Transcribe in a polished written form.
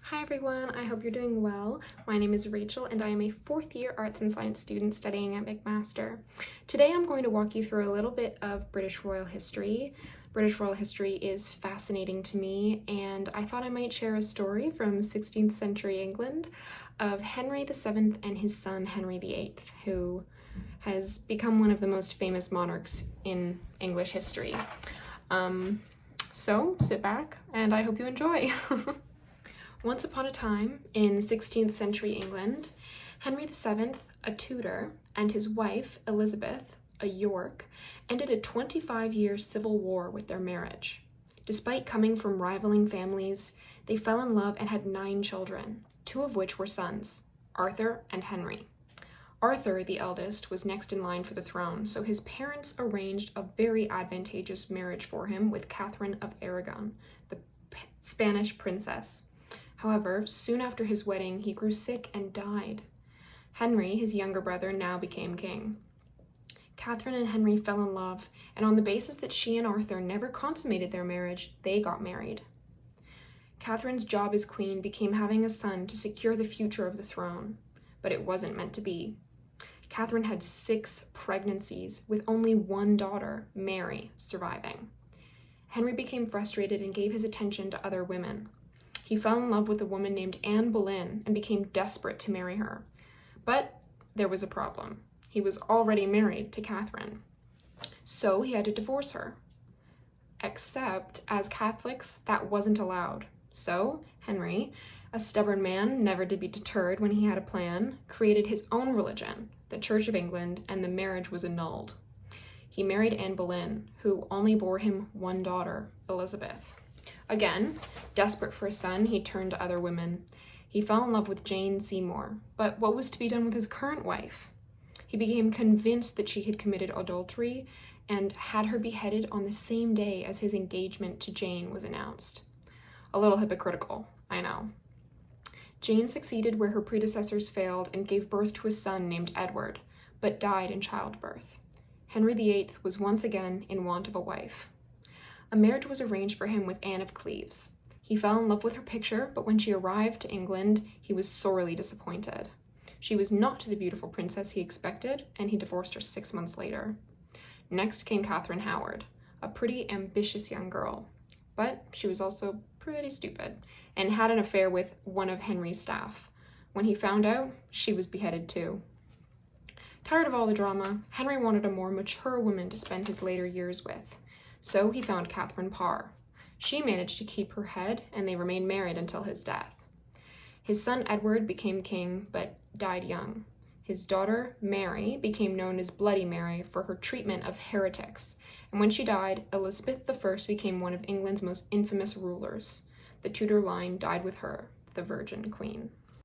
Hi everyone, I hope you're doing well. My name is Rachel and I am a fourth year arts and science student studying at McMaster. Today I'm going to walk you through a little bit of British royal history. British royal history is fascinating to me and I thought I might share a story from 16th century England of Henry VII and his son Henry VIII, who has become one of the most famous monarchs in English history. So sit back and I hope you enjoy. Once upon a time, in 16th century England, Henry VII, a Tudor, and his wife, Elizabeth, a York, ended a 25-year civil war with their marriage. Despite coming from rivaling families, they fell in love and had 9 children, 2 of which were sons, Arthur and Henry. Arthur, the eldest, was next in line for the throne, so his parents arranged a very advantageous marriage for him with Catherine of Aragon, the Spanish princess. However, soon after his wedding, he grew sick and died. Henry, his younger brother, now became king. Catherine and Henry fell in love, and on the basis that she and Arthur never consummated their marriage, they got married. Catherine's job as queen became having a son to secure the future of the throne, but it wasn't meant to be. Catherine had 6 pregnancies, with only 1 daughter, Mary, surviving. Henry became frustrated and gave his attention to other women. He fell in love with a woman named Anne Boleyn and became desperate to marry her. But there was a problem. He was already married to Catherine. So he had to divorce her. Except, as Catholics, that wasn't allowed. So Henry, a stubborn man never to be deterred when he had a plan, created his own religion, the Church of England, and the marriage was annulled. He married Anne Boleyn, who only bore him 1 daughter, Elizabeth. Again, desperate for a son, he turned to other women. He fell in love with Jane Seymour, but what was to be done with his current wife? He became convinced that she had committed adultery and had her beheaded on the same day as his engagement to Jane was announced. A little hypocritical, I know. Jane succeeded where her predecessors failed and gave birth to a son named Edward, but died in childbirth. Henry VIII was once again in want of a wife. A marriage was arranged for him with Anne of Cleves. He fell in love with her picture, but when she arrived to England, he was sorely disappointed. She was not the beautiful princess he expected, and he divorced her 6 months later. Next came Catherine Howard, a pretty ambitious young girl, but she was also pretty stupid and had an affair with one of Henry's staff. When he found out, she was beheaded too. Tired of all the drama, Henry wanted a more mature woman to spend his later years with. So he found Catherine Parr. She managed to keep her head, and they remained married until his death. His son Edward became king, but died young. His daughter, Mary, became known as Bloody Mary for her treatment of heretics, and when she died, Elizabeth I became one of England's most infamous rulers. The Tudor line died with her, the Virgin Queen.